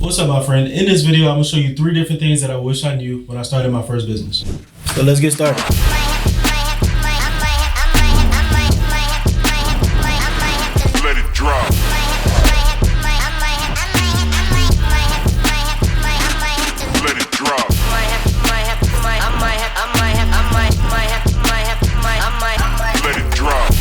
What's up, my friend? In this video, I'm gonna show you 3 different things that I wish I knew when I started my first business. So let's get started. Let it drop. Let it drop. Let it drop.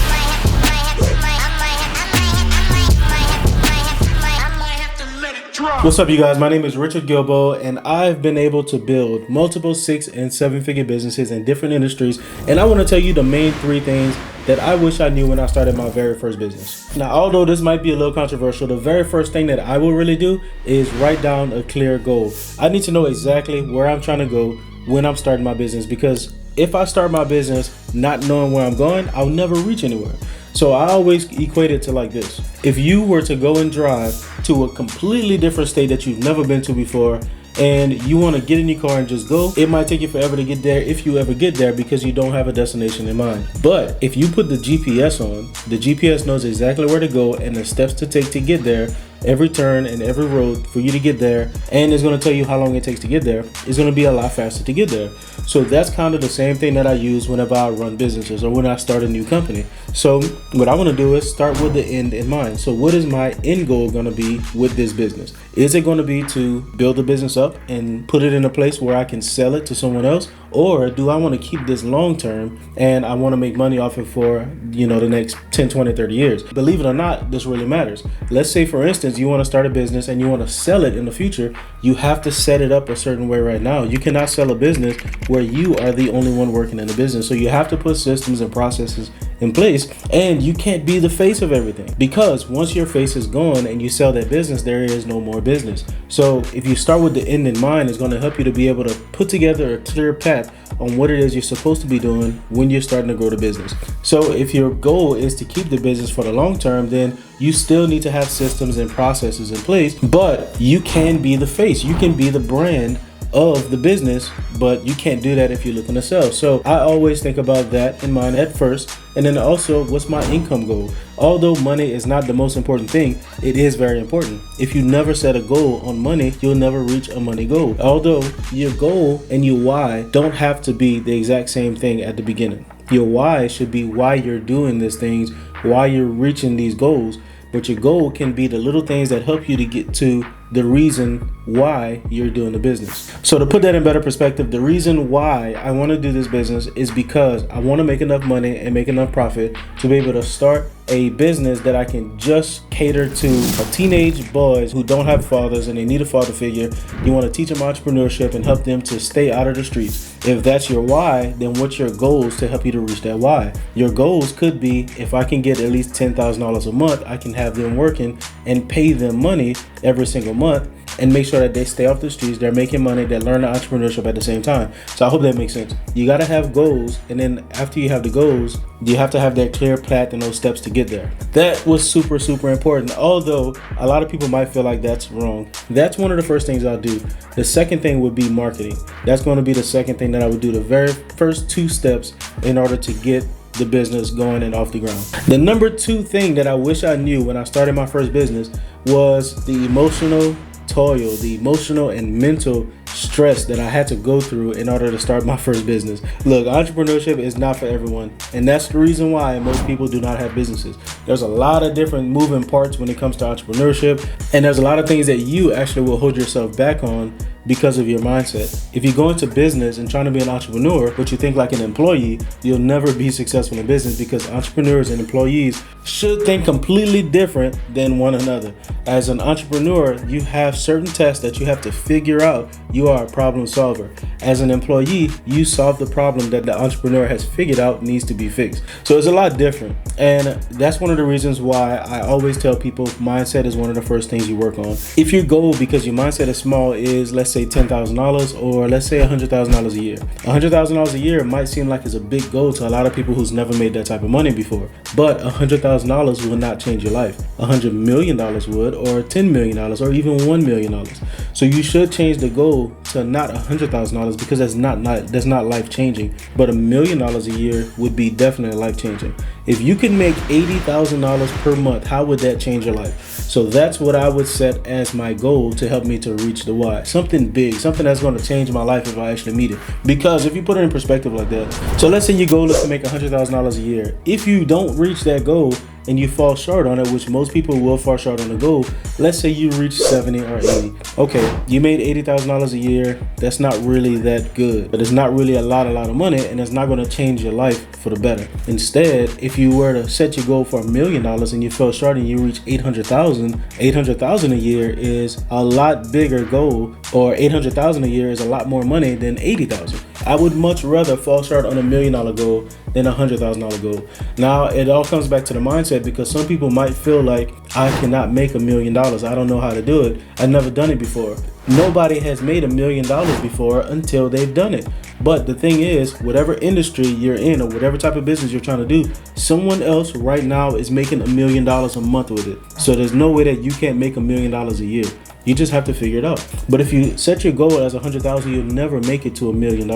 What's up, you guys? My name is Richard Guilbeau, and I've been able to build multiple 6- and 7-figure businesses in different industries. And I want to tell you the main 3 things that I wish I knew when I started my very first business. Now, although this might be a little controversial, the very first thing that I will really do is write down a clear goal. I need to know exactly where I'm trying to go when I'm starting my business, because if I start my business not knowing where I'm going, I'll never reach anywhere. So I always equate it to like this. If you were to go and drive to a completely different state that you've never been to before, and you want to get in your car and just go, it might take you forever to get there if you ever get there, because you don't have a destination in mind. But if you put the GPS on, the GPS knows exactly where to go and the steps to take to get there, every turn and every road for you to get there, and it's going to tell you how long it takes to get there. It's going to be a lot faster to get there. So that's kind of the same thing that I use whenever I run businesses or when I start a new company. So what I want to do is start with the end in mind. So what is my end goal going to be with this business? Is it going to be to build the business up and put it in a place where I can sell it to someone else? Or do I want to keep this long term and I want to make money off it for, the next 10, 20, 30 years? Believe it or not, this really matters. Let's say, for instance, you want to start a business and you want to sell it in the future. You have to set it up a certain way right now. You cannot sell a business where you are the only one working in the business. So you have to put systems and processes in place, and you can't be the face of everything, because once your face is gone and you sell that business, there is no more business. So if you start with the end in mind, it's going to help you to be able to put together a clear path on what it is you're supposed to be doing when you're starting to grow the business. So if your goal is to keep the business for the long term, then you still need to have systems and processes in place, but you can be the face. You can be the brand of the business, but you can't do that if you're looking to sell. So I always think about that in mind at first, and then also, what's my income goal? Although money is not the most important thing, it is very important. If you never set a goal on money, you'll never reach a money goal. Although your goal and your why don't have to be the exact same thing at the beginning. Your why should be why you're doing these things, why you're reaching these goals. But your goal can be the little things that help you to get to the reason why you're doing the business. So to put that in better perspective, the reason why I want to do this business is because I want to make enough money and make enough profit to be able to start a business that I can just cater to teenage boys who don't have fathers and they need a father figure. You want to teach them entrepreneurship and help them to stay out of the streets. If that's your why, then what's your goals to help you to reach that why? Your goals could be, if I can get at least $10,000 a month, I can have them working and pay them money every single month and make sure that they stay off the streets, they're making money, they're learning entrepreneurship at the same time. So I hope that makes sense. You got to have goals, and then after you have the goals, you have to have that clear path and those steps to get there. That was super, super important, although a lot of people might feel like that's wrong. That's one of the first things I'll do. The second thing would be marketing. That's going to be the second thing that I would do, the very first 2 steps in order to get the business going and off the ground. The number 2 thing that I wish I knew when I started my first business was the emotional toil, the emotional and mental stress that I had to go through in order to start my first business. Look, entrepreneurship is not for everyone, and that's the reason why most people do not have businesses. There's a lot of different moving parts when it comes to entrepreneurship, and there's a lot of things that you actually will hold yourself back on because of your mindset. If you go into business and trying to be an entrepreneur, but you think like an employee, you'll never be successful in business, because entrepreneurs and employees should think completely different than one another. As an entrepreneur, you have certain tests that you have to figure out. You are a problem solver. As an employee, you solve the problem that the entrepreneur has figured out needs to be fixed. So it's a lot different. And that's one of the reasons why I always tell people mindset is one of the first things you work on. If your goal, because your mindset is small, is let's say $10,000 or let's say $100,000 a year. $100,000 a year might seem like it's a big goal to a lot of people who's never made that type of money before. But $100,000 will not change your life. $100 million would, or $10 million, or even $1 million. So you should change the goal to not $100,000, because that's not life changing. But $1 million a year would be definitely life changing. If you can make $80,000 per month, how would that change your life? So that's what I would set as my goal to help me to reach the why. Something big, something that's going to change my life if I actually meet it. Because if you put it in perspective like that, so let's say your goal is to make $100,000 a year. If you don't reach that goal and you fall short on it, which most people will fall short on the goal, let's say you reach 70 or 80. Okay, you made $80,000 a year. That's not really that good, but it's not really a lot of money, and it's not going to change your life for the better. Instead, if you were to set your goal for $1 million and you fell short and you reach 800,000 a year is a lot bigger goal, or 800,000 a year is a lot more money than 80,000. I would much rather fall short on $1 million goal than $100,000 goal. Now, it all comes back to the mindset, because some people might feel like, I cannot make $1 million. I don't know how to do it. I've never done it before. Nobody has made $1 million before until they've done it. But the thing is, whatever industry you're in or whatever type of business you're trying to do, someone else right now is making $1 million a month with it. So there's no way that you can't make $1 million a year. You just have to figure it out. But if you set your goal as 100,000, you'll never make it to $1 million.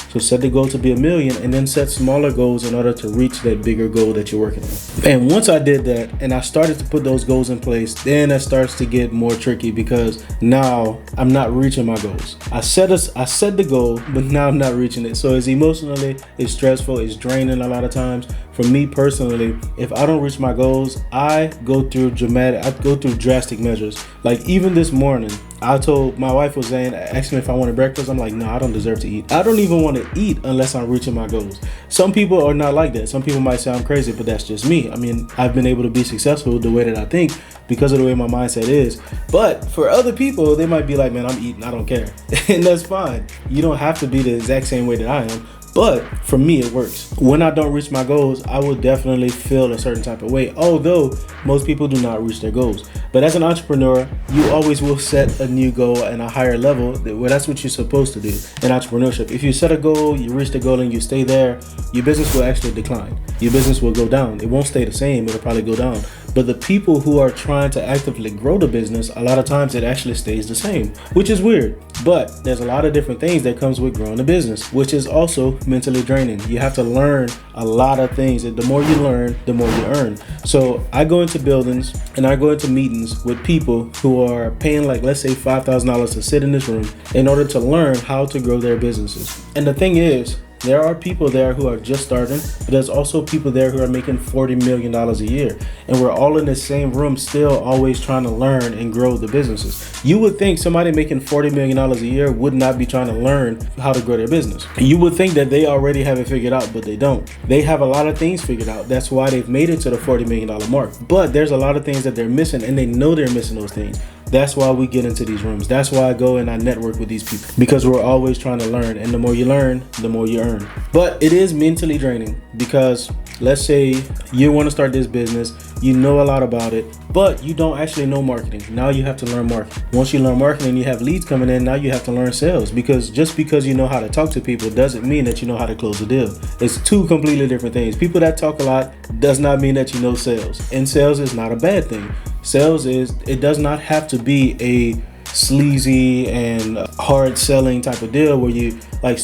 So set the goal to be $1 million, and then set smaller goals in order to reach that bigger goal that you're working on. And once I did that and I started to put those goals in place, then it starts to get more tricky, because now I'm not reaching my goals. I set the goal, but now I'm not reaching it. So it's emotionally, it's stressful, it's draining a lot of times. For me personally, if I don't reach my goals, I go through drastic measures. Like even this morning, I told my wife was saying, asked me if I wanted breakfast. I'm like, no, I don't deserve to eat. I don't even want to eat unless I'm reaching my goals. Some people are not like that. Some people might say I'm crazy, but that's just me. I mean, I've been able to be successful the way that I think because of the way my mindset is. But for other people, they might be like, man, I'm eating, I don't care. And that's fine. You don't have to be the exact same way that I am. But for me, it works. When I don't reach my goals, I will definitely feel a certain type of way, although most people do not reach their goals. But as an entrepreneur, you always will set a new goal and a higher level. Well, that's what you're supposed to do in entrepreneurship. If you set a goal, you reach the goal and you stay there, your business will actually decline. Your business will go down. It won't stay the same. It'll probably go down. But the people who are trying to actively grow the business, a lot of times it actually stays the same, which is weird. But there's a lot of different things that comes with growing a business, which is also mentally draining. You have to learn a lot of things, and the more you learn, the more you earn. So I go into buildings and I go into meetings with people who are paying, like, let's say $5,000 to sit in this room in order to learn how to grow their businesses. And the thing is, there are people there who are just starting, but there's also people there who are making $40 million a year. And we're all in the same room, still always trying to learn and grow the businesses. You would think somebody making $40 million a year would not be trying to learn how to grow their business. You would think that they already have it figured out, but they don't. They have a lot of things figured out. That's why they've made it to the $40 million mark. But there's a lot of things that they're missing, and they know they're missing those things. That's why we get into these rooms. That's why I go and I network with these people, because we're always trying to learn, and the more you learn, the more you earn. But it is mentally draining, because let's say you want to start this business, you know a lot about it, but you don't actually know marketing. Now you have to learn marketing. Once you learn marketing, you have leads coming in. Now you have to learn sales, because just because you know how to talk to people doesn't mean that you know how to close a deal. It's two completely different things. People that talk a lot does not mean that you know sales, and sales is not a bad thing. Sales it does not have to be a sleazy and hard selling type of deal where you like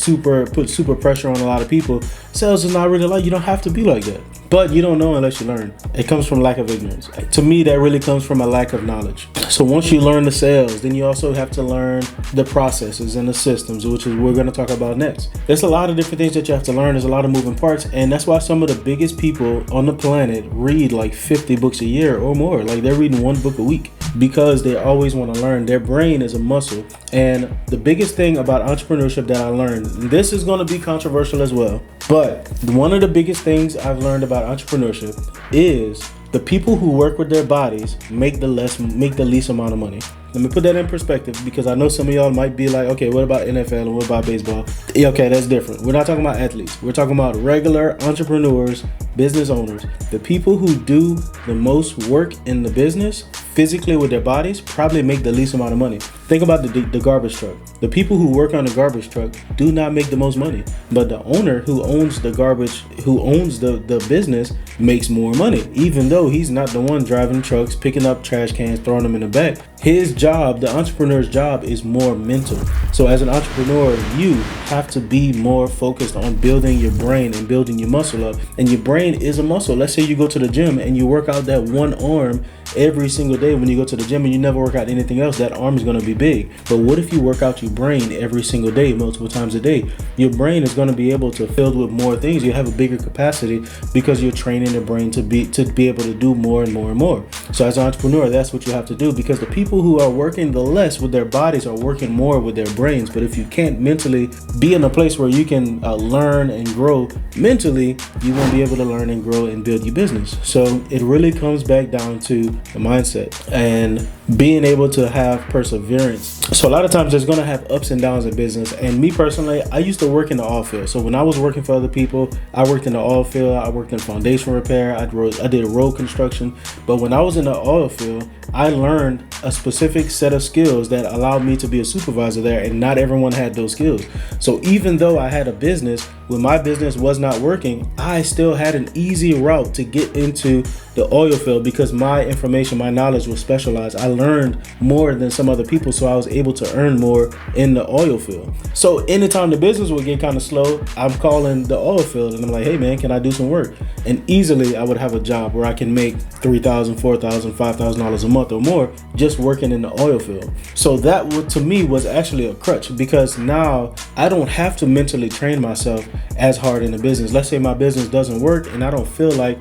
put super pressure on a lot of people. Sales is not really like, you don't have to be like that. But you don't know unless you learn. It comes from lack of ignorance. To me, that really comes from a lack of knowledge. So once you learn the sales, then you also have to learn the processes and the systems, which is we're going to talk about next. There's a lot of different things that you have to learn. There's a lot of moving parts. And that's why some of the biggest people on the planet read like 50 books a year or more. Like they're reading one book a week, because they always want to learn. Their brain is a muscle. And the biggest thing about entrepreneurship that I learned, and this is going to be controversial as well, but one of the biggest things I've learned about entrepreneurship is the people who work with their bodies make the least amount of money. Let me put that in perspective, because I know some of y'all might be like, okay, what about NFL and what about baseball? Yeah, okay, that's different. We're not talking about athletes. We're talking about regular entrepreneurs, business owners. The people who do the most work in the business physically with their bodies probably make the least amount of money. Think about the garbage truck. The people who work on the garbage truck do not make the most money, but the owner who owns the business makes more money, even though he's not the one driving trucks, picking up trash cans, throwing them in the back. His job, the entrepreneur's job, is more mental. So as an entrepreneur, you have to be more focused on building your brain and building your muscle up. And your brain is a muscle. Let's say you go to the gym and you work out that one arm every single day. When you go to the gym and you never work out anything else, that arm is going to be big. But what if you work out your brain every single day, multiple times a day? Your brain is going to be able to fill with more things. You have a bigger capacity because you're training the brain to be able to do more and more and more. So as an entrepreneur, that's what you have to do, because the people who are working the less with their bodies are working more with their brains. But if you can't mentally be in a place where you can learn and grow mentally, you won't be able to learn and grow and build your business. So it really comes back down to the mindset and being able to have perseverance. So a lot of times there's going to have ups and downs in business. And me personally, I used to work in the oil field. So when I was working for other people, I worked in the oil field. I worked in foundation repair. I did road construction. But when I was in the oil field, I learned a specific set of skills that allowed me to be a supervisor there, and not everyone had those skills. So even though I had a business, when my business was not working, I still had an easy route to get into the oil field because my information, my knowledge was specialized. I learned more than some other people, so I was able to earn more in the oil field. So anytime the business would get kind of slow, I'm calling the oil field and I'm like, hey man, can I do some work? And easily I would have a job where I can make $3,000, $4,000, $5,000 a month or more just working in the oil field. So that to me was actually a crutch, because now I don't have to mentally train myself as hard in the business. Let's say my business doesn't work and I don't feel like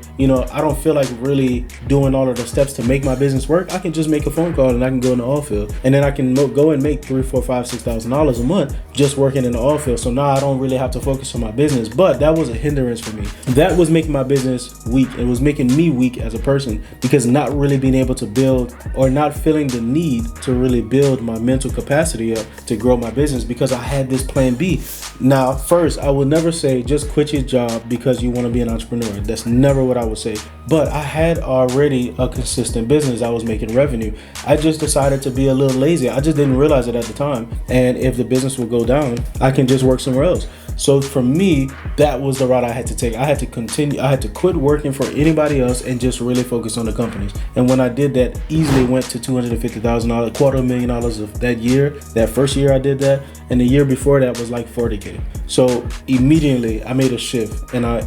really doing all of the steps to make my business work. I can just make a phone call and I can go in the oil field, and then I can go and make $3,000, $4,000, $5,000, $6,000 a month just working in the oil field. So now I don't really have to focus on my business. But that was a hindrance for me. That was making my business weak. It was making me weak as a person, because not really being able to build, or not feeling the need to really build my mental capacity up to grow my business, because I had this plan B. Now, first, I will never say just quit your job because you want to be an entrepreneur. That's never what I would say. But I had already a consistent business. I was making revenue. I just decided to be a little lazy. I just didn't realize it at the time. And if the business would go down, I can just work somewhere else. So for me, that was the route I had to take. I had to continue. I had to quit working for anybody else and just really focus on the companies. And when I did that, easily went to $250,000, $250,000 of that year. That first year I did that. And the year before that was like $40K. So immediately I made a shift, and I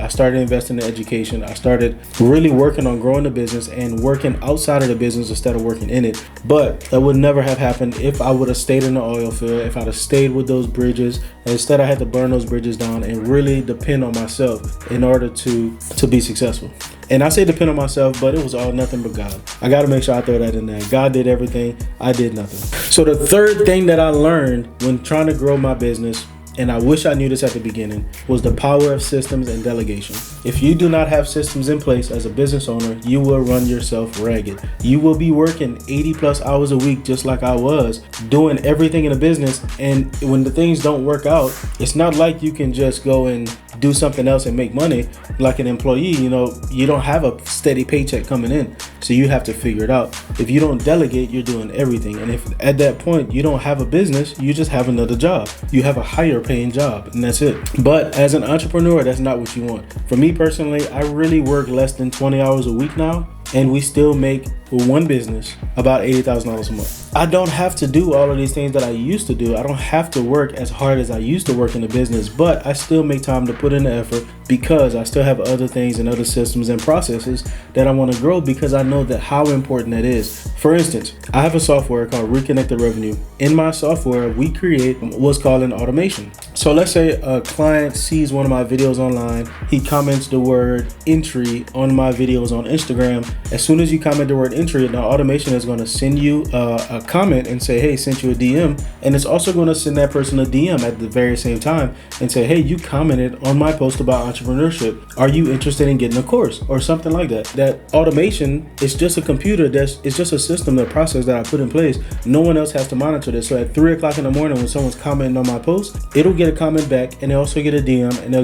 started investing in education. I started really working on growing the business and working outside of the business instead of working in it. But that would never have happened if I would have stayed in the oil field, if I'd have stayed with those bridges. And instead I had to burn those bridges down and really depend on myself in order to be successful. And I say depend on myself, but it was all nothing but God. I got to make sure I throw that in there. God did everything. I did nothing. So the third thing that I learned when trying to grow my business, and I wish I knew this at the beginning, was the power of systems and delegation. If you do not have systems in place as a business owner, you will run yourself ragged. You will be working 80 plus hours a week, just like I was, doing everything in a business. And when the things don't work out, it's not like you can just go and do something else and make money like an employee. You don't have a steady paycheck coming in. So you have to figure it out. If you don't delegate, you're doing everything. And if at that point you don't have a business, you just have another job. You have a higher paying job, and that's it. But as an entrepreneur, that's not what you want. For me personally, I really work less than 20 hours a week now, and we still make, for one business, about $80,000 a month. I don't have to do all of these things that I used to do. I don't have to work as hard as I used to work in the business, but I still make time to put in the effort because I still have other things and other systems and processes that I want to grow, because I know that how important that is. For instance, I have a software called Reconnected Revenue. In my software, we create what's called an automation. So let's say a client sees one of my videos online. He comments the word entry on my videos on Instagram. As soon as you comment the word entry, the automation is going to send you a comment and say, hey, sent you a DM. And it's also going to send that person a DM at the very same time and say, hey, you commented on my post about entrepreneurship. Are you interested in getting a course or something like that? That automation is just a computer. It's just a system, a process that I put in place. No one else has to monitor this. So at 3 o'clock in the morning, when someone's commenting on my post, it'll get a comment back, and they also get a DM, and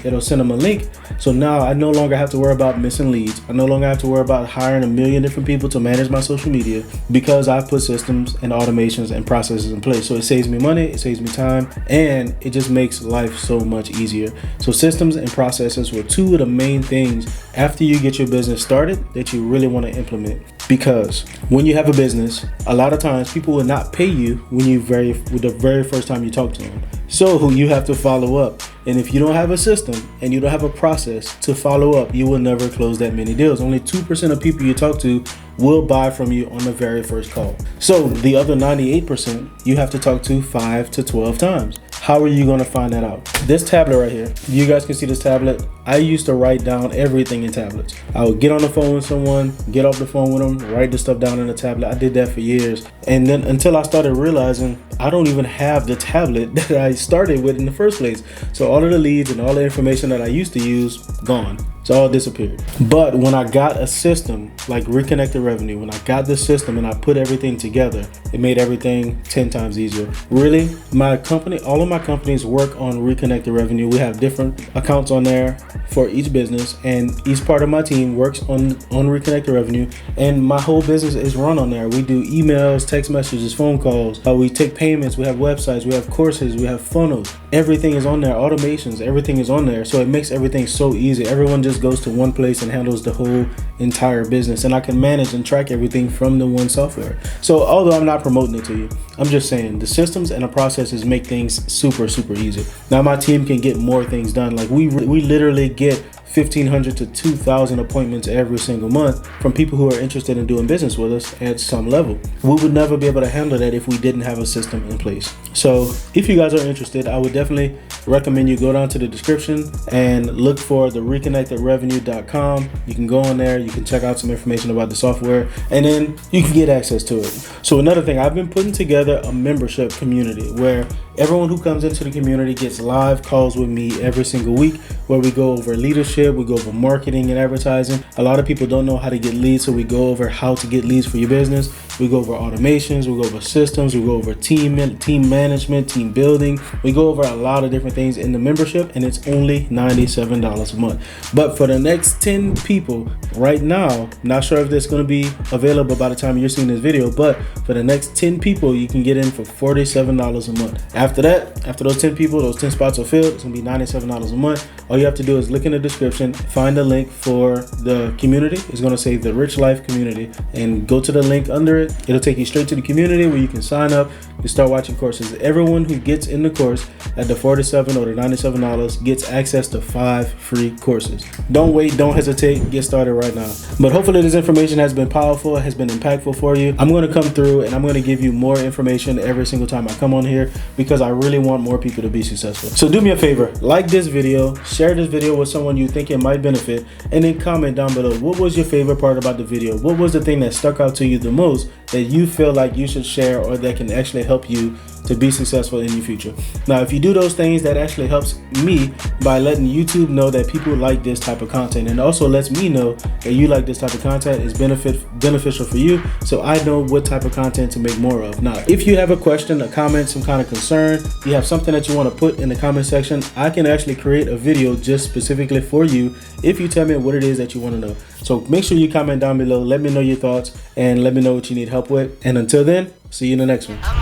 it'll send them a link. So now I no longer have to worry about missing leads. I no longer have to worry about hiring a million different people able to manage my social media because I put systems and automations and processes in place. So it saves me money, it saves me time, and it just makes life so much easier. So systems and processes were two of the main things after you get your business started that you really want to implement. Because when you have a business, a lot of times people will not pay you when the very first time you talk to them. So you have to follow up. And if you don't have a system and you don't have a process to follow up, you will never close that many deals. Only 2% of people you talk to will buy from you on the very first call. So the other 98%, you have to talk to 5 to 12 times. How are you going to find that out? This tablet right here, you guys can see this tablet. I used to write down everything in tablets. I would get on the phone with someone, get off the phone with them, write the stuff down in the tablet. I did that for years. And then until I started realizing I don't even have the tablet that I started with in the first place. So all of the leads and all the information that I used to use, gone. It's all disappeared. But when I got a system like Reconnected Revenue, when I got this system and I put everything together, it made everything 10 times easier. Really, my company, all of my companies work on Reconnected Revenue. We have different accounts on there for each business, and each part of my team works on Reconnected Revenue, and my whole business is run on there. We do emails, text messages, phone calls, we take payments, we have websites, we have courses, we have funnels. Everything is on there, automations, everything is on there. So it makes everything so easy. Everyone just goes to one place and handles the whole entire business, and I can manage and track everything from the one software. So although I'm not promoting it to you, I'm just saying the systems and the processes make things super easy. Now my team can get more things done. Like we literally get 1,500 to 2,000 appointments every single month from people who are interested in doing business with us at some level. We would never be able to handle that if we didn't have a system in place. So if you guys are interested, I would definitely recommend you go down to the description and look for the reconnectedrevenue.com. You can go on there, you can check out some information about the software, and then you can get access to it. So another thing, I've been putting together a membership community where everyone who comes into the community gets live calls with me every single week, where we go over leadership, we go over marketing and advertising. A lot of people don't know how to get leads, so we go over how to get leads for your business. We go over automations, we go over systems, we go over team management, team building. We go over a lot of different things in the membership, and it's only $97 a month. But for the next 10 people right now, not sure if that's going to be available by the time you're seeing this video, but for the next 10 people, you can get in for $47 a month. After that, after those 10 people, those 10 spots are filled, it's going to be $97 a month. All you have to do is look in the description, find a link for the community. It's going to say the Rich Life Community, and go to the link under it. It'll take you straight to the community where you can sign up and start watching courses. Everyone who gets in the course at the $47 or the $97 gets access to 5 free courses. Don't wait, don't hesitate, get started right now. But hopefully this information has been powerful, has been impactful for you. I'm going to come through and I'm going to give you more information every single time I come on here, because I really want more people to be successful. So do me a favor, like this video, share this video with someone you think it might benefit, and then comment down below, what was your favorite part about the video? What was the thing that stuck out to you the most that you feel like you should share, or that can actually help you to be successful in your future? Now, if you do those things, that actually helps me by letting YouTube know that people like this type of content, and also lets me know that you like this type of content is beneficial for you, so I know what type of content to make more of. Now, if you have a question, a comment, some kind of concern, you have something that you want to put in the comment section, I can actually create a video just specifically for you if you tell me what it is that you want to know. So make sure you comment down below, let me know your thoughts, and let me know what you need help with. And until then, see you in the next one.